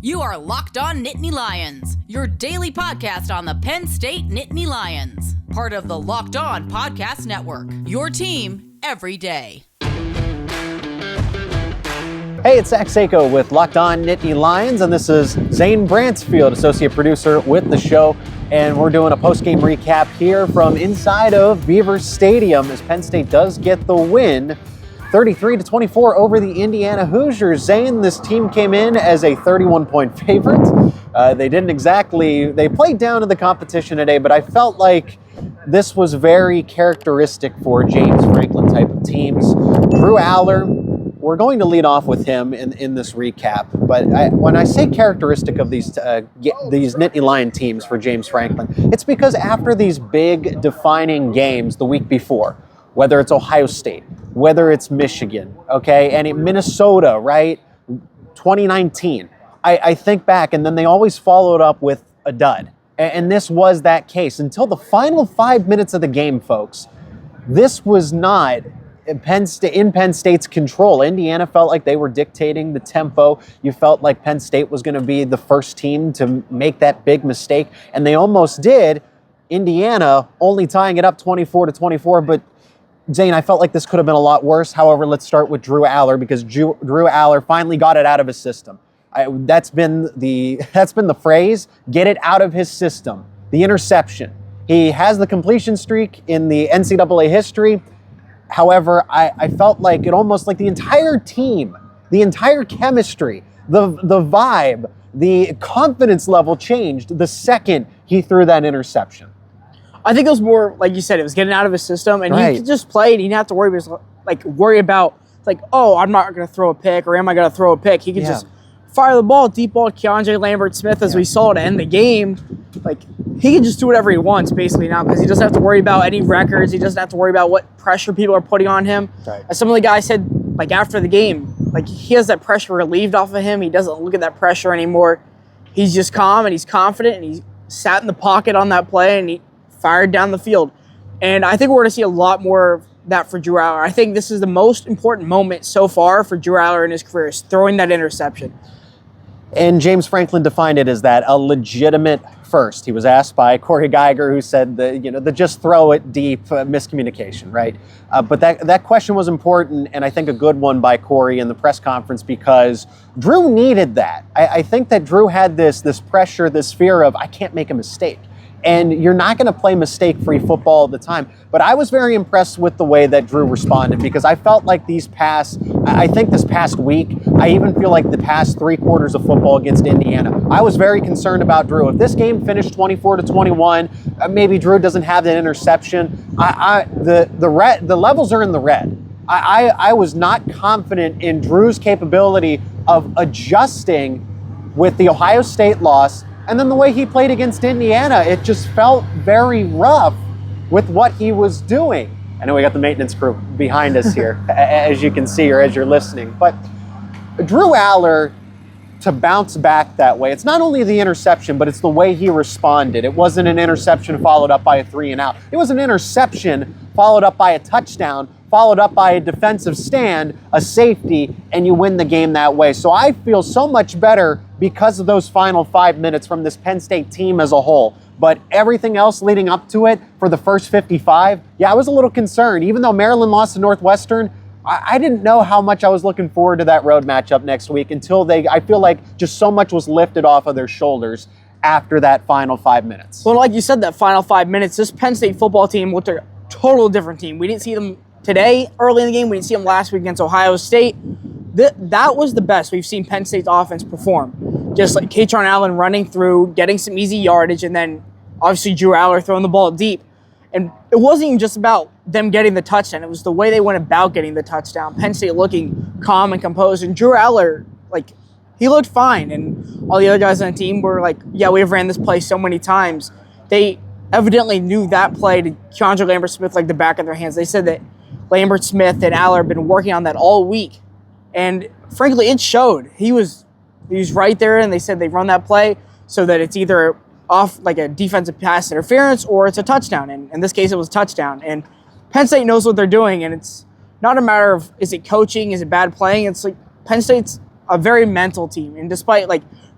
You are Locked On Nittany Lions, your daily podcast on the Penn State Nittany Lions. Part of the Locked On Podcast Network, your team every day. Hey, it's Zach Seyko with Locked On Nittany Lions, and this is Zane Brancefield, associate producer with the show. And we're doing a post-game recap here from inside of Beaver Stadium as Penn State does get the win, 33-24 over the Indiana Hoosiers. Zane, this team came in as a 31-point favorite. They played down to the competition today, but I felt like this was very characteristic for James Franklin type of teams. Drew Allar, we're going to lead off with him in this recap, but when I say characteristic of these Nittany Lion teams for James Franklin, it's because after these big defining games the week before, whether it's Ohio State, whether it's Michigan, okay, and Minnesota, right, 2019, I think back, and then they always followed up with a dud, and this was that case until the final 5 minutes of the game, folks. This was not in Penn State's control. Indiana felt like they were dictating the tempo. You felt like Penn State was going to be the first team to make that big mistake, and they almost did. Indiana only tying it up 24-24, but Zane, I felt like this could have been a lot worse. However, let's start with Drew Allar, because Drew Allar finally got it out of his system. That's been the phrase, get it out of his system. The interception. He has the completion streak in the NCAA history. However, I felt like it almost like the entire team, the entire chemistry, the vibe, the confidence level changed the second he threw that interception. I think it was more, like you said, it was getting out of his system, and he could just play, and he didn't have to worry about, oh, I'm not going to throw a pick, or am I going to throw a pick? He could just fire the ball, deep ball, Keandre Lambert-Smith, as we saw to end the game. He can just do whatever he wants, basically, now, because he doesn't have to worry about any records. He doesn't have to worry about what pressure people are putting on him. Right. As some of the guys said, after the game, he has that pressure relieved off of him. He doesn't look at that pressure anymore. He's just calm, and he's confident, and he sat in the pocket on that play, and he fired down the field. And I think we're going to see a lot more of that for Drew Allar. I think this is the most important moment so far for Drew Allar in his career, is throwing that interception. And James Franklin defined it as that, a legitimate first. He was asked by Corey Geiger, who said the just throw it deep miscommunication, right? But that question was important, and I think a good one by Corey in the press conference, because Drew needed that. I think that Drew had this pressure, this fear of, I can't make a mistake. And you're not going to play mistake-free football all the time. But I was very impressed with the way that Drew responded, because I felt like this past week, I even feel like the past 3 quarters of football against Indiana, I was very concerned about Drew. If this game finished 24-21, maybe Drew doesn't have that interception. The levels are in the red. I was not confident in Drew's capability of adjusting with the Ohio State loss. And then the way he played against Indiana, it just felt very rough with what he was doing. I know we got the maintenance crew behind us here, as you can see, or as you're listening. But Drew Allar, to bounce back that way, it's not only the interception, but it's the way he responded. It wasn't an interception followed up by a 3-and-out. It was an interception followed up by a touchdown, followed up by a defensive stand, a safety, and you win the game that way. So I feel so much better because of those final 5 minutes from this Penn State team as a whole. But everything else leading up to it for the first 55, I was a little concerned. Even though Maryland lost to Northwestern, I didn't know how much I was looking forward to that road matchup next week until I feel like just so much was lifted off of their shoulders after that final 5 minutes. Well, like you said, that final 5 minutes, this Penn State football team looked a total different team. We didn't see them today, early in the game. We didn't see them last week against Ohio State. That was the best we've seen Penn State's offense perform. Just like Kaytron Allen running through, getting some easy yardage, and then obviously Drew Allar throwing the ball deep. And it wasn't even just about them getting the touchdown. It was the way they went about getting the touchdown. Penn State looking calm and composed. And Drew Allar, he looked fine. And all the other guys on the team were we've ran this play so many times. They evidently knew that play to Keandre Lambert-Smith like the back of their hands. They said that Lambert-Smith and Allar have been working on that all week. And frankly, it showed. He was right there, and they said they run that play so that it's either off a defensive pass interference or it's a touchdown. And in this case, it was a touchdown. And Penn State knows what they're doing, and it's not a matter of, is it coaching, is it bad playing? It's Penn State's a very mental team. And despite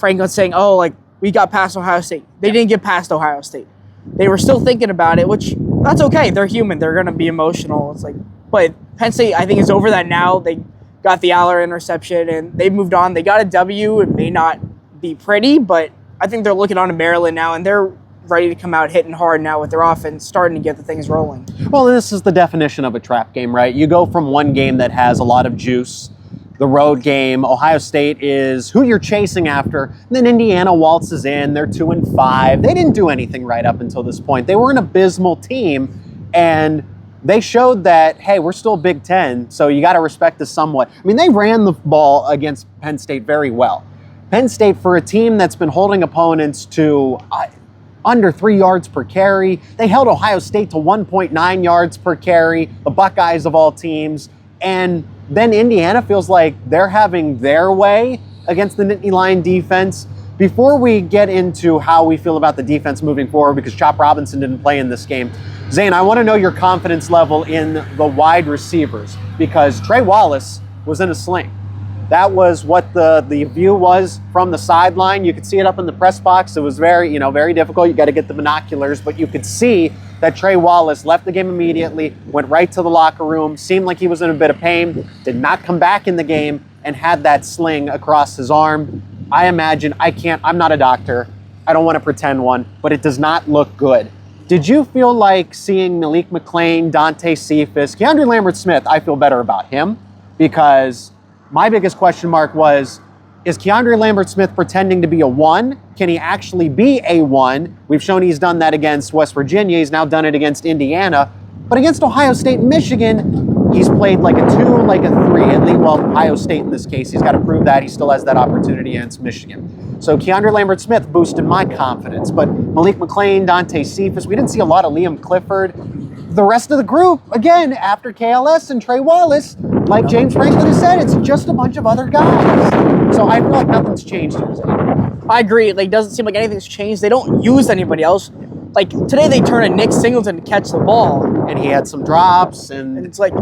Franklin saying, oh, like, we got past Ohio State. They didn't get past Ohio State. They were still thinking about it, which that's okay. They're human. They're going to be emotional. It's like, but Penn State, I think, is over that now. They got the Allar interception, and they moved on. They got a W. It may not be pretty, but I think they're looking on to Maryland now, and they're ready to come out hitting hard now with their offense, starting to get the things rolling. Well, this is the definition of a trap game, right? You go from one game that has a lot of juice, the road game. Ohio State is who you're chasing after. And then Indiana waltzes in. They're 2-5. They didn't do anything right up until this point. They were an abysmal team, and they showed that, hey, we're still Big Ten, so you got to respect us somewhat. I mean, they ran the ball against Penn State very well. Penn State, for a team that's been holding opponents to under 3 yards per carry, they held Ohio State to 1.9 yards per carry, the Buckeyes of all teams, and then Indiana feels like they're having their way against the Nittany Lion defense. Before we get into how we feel about the defense moving forward, because Chop Robinson didn't play in this game, Zane, I want to know your confidence level in the wide receivers, because Trey Wallace was in a sling. That was what the view was from the sideline. You could see it up in the press box. It was very difficult. You got to get the binoculars, but you could see that Trey Wallace left the game immediately, went right to the locker room, seemed like he was in a bit of pain, did not come back in the game, and had that sling across his arm. I imagine, I'm not a doctor. I don't want to pretend one, but it does not look good. Did you feel like seeing Malik McClain, Dante Cephas, Keandre Lambert-Smith? I feel better about him, because my biggest question mark was, is Keandre Lambert-Smith pretending to be a 1? Can he actually be a 1? We've shown he's done that against West Virginia. He's now done it against Indiana. But against Ohio State and Michigan, he's played like a 2, like a 3. At least, well, Ohio State in this case, he's got to prove that. He still has that opportunity against Michigan. So Keandre Lambert-Smith boosted my confidence. But Malik McClain, Dante Cephas, we didn't see a lot of Liam Clifford. The rest of the group, again, after KLS and Trey Wallace, like James Franklin has said, it's just a bunch of other guys. So I feel like nothing's changed. I agree. Like, it doesn't seem like anything's changed. They don't use anybody else. Like, today they turn to Nick Singleton to catch the ball. And he had some drops. And it's like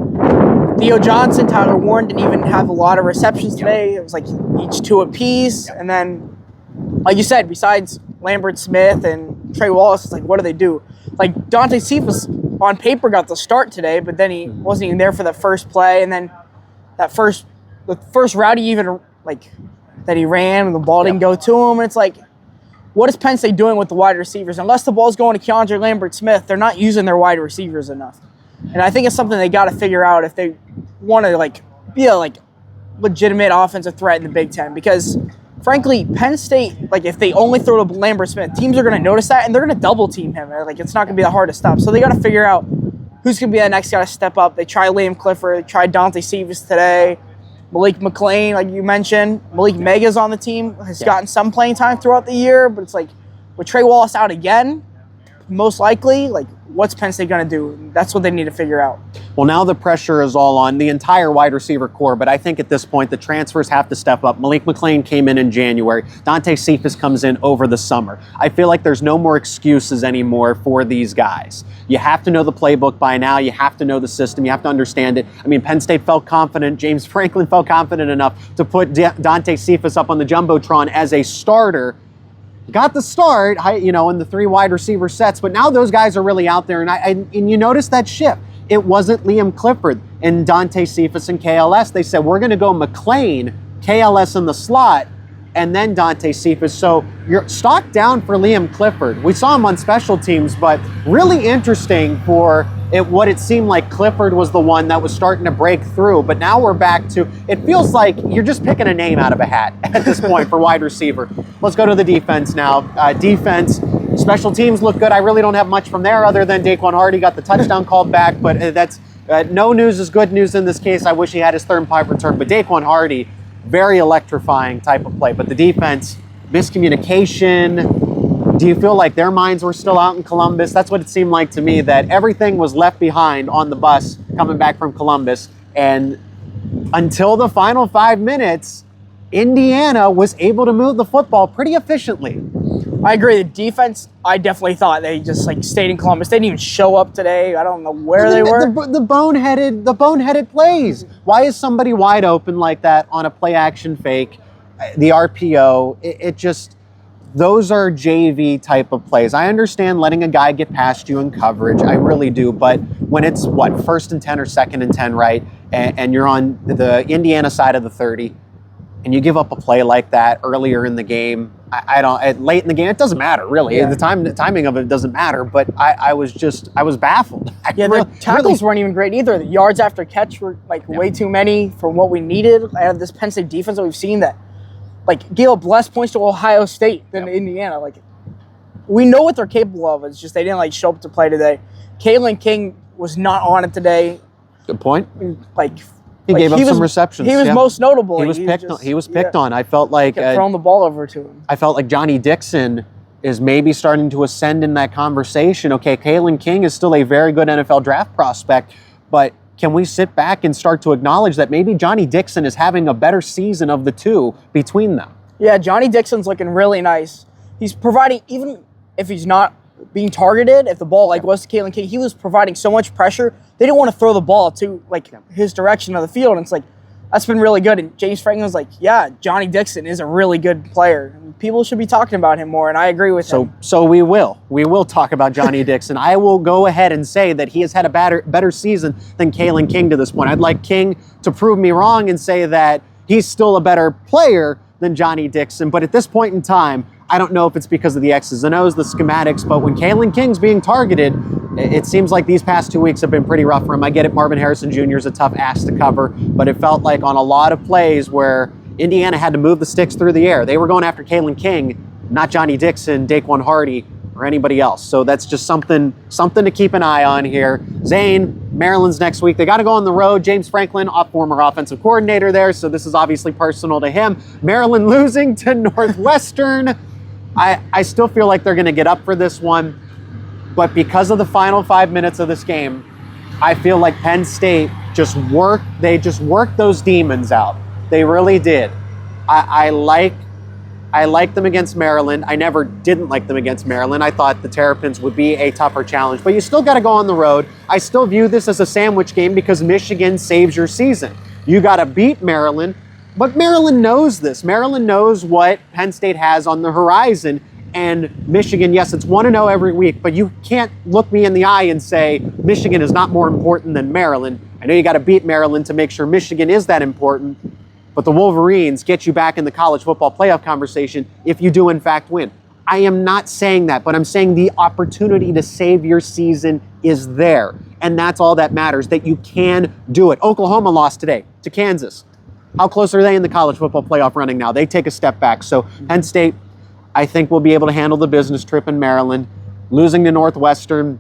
Theo Johnson, Tyler Warren didn't even have a lot of receptions today. It was like each 2 apiece. And then, like you said, besides Lambert-Smith and Trey Wallace, it's like, what do they do? Like, Dante Cephas on paper got the start today, but then he wasn't even there for the first play. And then the first route he even, like, that he ran and the ball didn't go to him. And it's like, what is Penn State doing with the wide receivers? Unless the ball's going to Keandre Lambert-Smith, they're not using their wide receivers enough. And I think it's something they got to figure out if they want to, like, be a, like, legitimate offensive threat in the Big Ten. Because, frankly, Penn State, like, if they only throw to Lambert-Smith, teams are going to notice that, and they're going to double team him. Like, it's not going to be that hard to stop. So they got to figure out who's going to be that next guy to step up. They tried Liam Clifford. They tried Dante Cephas today. Malik McClain, like you mentioned. Malik Mega's on the team. Has gotten some playing time throughout the year, but it's like, with Trey Wallace out again, most likely, like, what's Penn State going to do? That's what they need to figure out. Well, now the pressure is all on the entire wide receiver core, but I think at this point the transfers have to step up. Malik McClain came in January. Dante Cephas comes in over the summer. I feel like there's no more excuses anymore for these guys. You have to know the playbook by now. You have to know the system. You have to understand it. I mean, Penn State felt confident. James Franklin felt confident enough to put Dante Cephas up on the Jumbotron as a starter. Got the start, in the 3 wide receiver sets, but now those guys are really out there, and you notice that shift. It wasn't Liam Clifford and Dante Cephas and KLS. They said, we're going to go McClain, KLS in the slot, and then Dante Cephas. So you're stock down for Liam Clifford. We saw him on special teams, but really interesting for what it seemed like Clifford was the one that was starting to break through. But now we're back to, it feels like you're just picking a name out of a hat at this point for wide receiver. Let's go to the defense now. Defense, special teams look good. I really don't have much from there other than Daquan Hardy got the touchdown called back, but that's no news is good news in this case. I wish he had his third punt return, but Daquan Hardy, very electrifying type of play. But the defense, miscommunication. Do you feel like their minds were still out in Columbus? That's what it seemed like to me, that everything was left behind on the bus coming back from Columbus. And until the final 5 minutes, Indiana was able to move the football pretty efficiently. I agree. The defense, I definitely thought they just, like, stayed in Columbus. They didn't even show up today. I don't know where they were. The boneheaded plays. Why is somebody wide open like that on a play action fake? the RPO, it just, those are JV type of plays. I understand letting a guy get past you in coverage. I really do. But when it's, what, 1st and 10 or 2nd and 10, right? And you're on the Indiana side of the 30, and you give up a play like that earlier in the game, late in the game, it doesn't matter, really. Yeah. The timing of it doesn't matter, but I was baffled. The tackles weren't even great either. The yards after catch were way too many for what we needed out of this Penn State defense that we've seen that gave up less points to Ohio State than Indiana. We know what they're capable of. It's just they didn't show up to play today. Kalen King was not on it today. Good point. He gave up some receptions. He was most notable. He was picked on. I felt like kept throwing the ball over to him. I felt like Johnny Dixon is maybe starting to ascend in that conversation. Okay, Kalen King is still a very good NFL draft prospect, but can we sit back and start to acknowledge that maybe Johnny Dixon is having a better season of the two between them? Yeah, Johnny Dixon's looking really nice. He's providing, even if he's not being targeted, if the ball was to Kalen King, he was providing so much pressure. They didn't want to throw the ball to his direction of the field. And it's that's been really good. And James Franklin's yeah, Johnny Dixon is a really good player. People should be talking about him more, and I agree with him. So we will. We will talk about Johnny Dixon. I will go ahead and say that he has had a better season than Kalen King to this point. I'd like King to prove me wrong and say that he's still a better player than Johnny Dixon. But at this point in time, I don't know if it's because of the X's and O's, the schematics, but when Kalen King's being targeted, it seems like these past 2 weeks have been pretty rough for him. I get it, Marvin Harrison Jr. is a tough ass to cover, but it felt like on a lot of plays where Indiana had to move the sticks through the air, they were going after Kalen King, not Johnny Dixon, Daquan Hardy, or anybody else. So that's just something to keep an eye on here. Zane, Maryland's next week. They got to go on the road. James Franklin, former offensive coordinator there, so this is obviously personal to him. Maryland losing to Northwestern. I still feel like they're going to get up for this one, but because of the final 5 minutes of this game, I feel like Penn State just worked those demons out. They really did. I like them against Maryland. I never didn't like them against Maryland. I thought the Terrapins would be a tougher challenge, but you still got to go on the road. I still view this as a sandwich game because Michigan saves your season. You got to beat Maryland. But Maryland knows this. Maryland knows what Penn State has on the horizon. And Michigan, yes, it's 1-0 every week, but you can't look me in the eye and say Michigan is not more important than Maryland. I know you got to beat Maryland to make sure Michigan is that important, but the Wolverines get you back in the college football playoff conversation if you do in fact win. I am not saying that, but I'm saying the opportunity to save your season is there. And that's all that matters, that you can do it. Oklahoma lost today to Kansas. How close are they in the college football playoff running now? They take a step back. So Penn State, I think, will be able to handle the business trip in Maryland. Losing to Northwestern,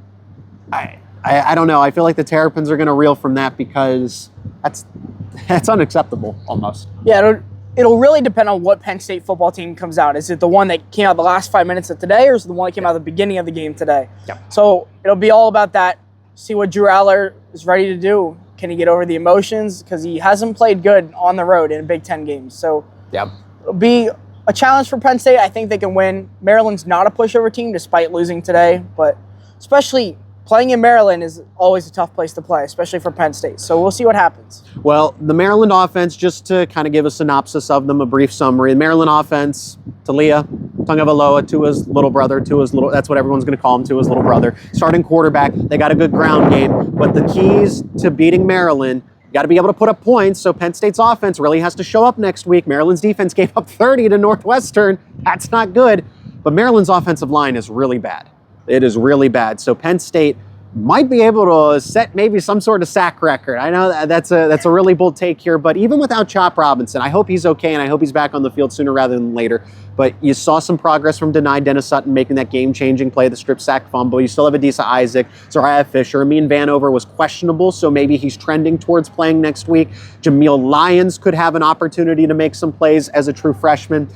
I don't know. I feel like the Terrapins are going to reel from that because that's unacceptable almost. Yeah, it'll really depend on what Penn State football team comes out. Is it the one that came out the last 5 minutes of today, or is it the one that came out at the beginning of the game today? Yeah. So it'll be all about that. See what Drew Allar is ready to do. Can he get over the emotions? Because he hasn't played good on the road in Big Ten games. So it'll be a challenge for Penn State. I think they can win. Maryland's not a pushover team despite losing today, but especially playing in Maryland is always a tough place to play, especially for Penn State. So we'll see what happens. Well, the Maryland offense, just to kind of give a synopsis of them, a brief summary. The Maryland offense, Talia Tagovailoa, Tua's little brother, that's what everyone's going to call him, Tua's little brother. Starting quarterback, they got a good ground game, but the keys to beating Maryland, you got to be able to put up points, so Penn State's offense really has to show up next week. Maryland's defense gave up 30 to Northwestern. That's not good, but Maryland's offensive line is really bad. It is really bad. So Penn State might be able to set maybe some sort of sack record. I know that's a really bold take here, but even without Chop Robinson, I hope he's okay, and I hope he's back on the field sooner rather than later. But you saw some progress from Dennis Sutton making that game-changing play, the strip sack fumble. You still have Adisa Isaac, Zariah Fisher. Amin Vanover was questionable, so maybe he's trending towards playing next week. Jameel Lyons could have an opportunity to make some plays as a true freshman.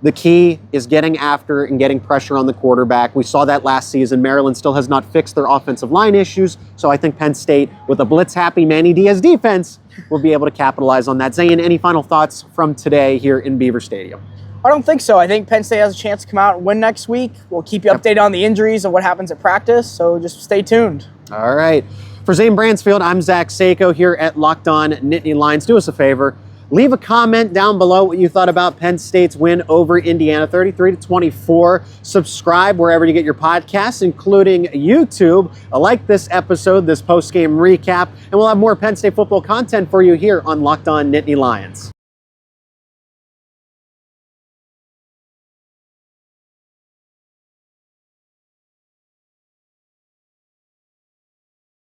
The key is getting after and getting pressure on the quarterback. We saw that last season. Maryland still has not fixed their offensive line issues, so I think Penn State, with a blitz-happy Manny Diaz defense, will be able to capitalize on that. Zane, any final thoughts from today here in Beaver Stadium? I don't think so. I think Penn State has a chance to come out and win next week. We'll keep you updated on the injuries and what happens at practice, so just stay tuned. All right. For Zane Brancefield, I'm Zach Seyko here at Locked On Nittany Lions. Do us a favor. Leave a comment down below what you thought about Penn State's win over Indiana, 33-24. Subscribe wherever you get your podcasts, including YouTube. Like this episode, this post-game recap, and we'll have more Penn State football content for you here on Locked On Nittany Lions.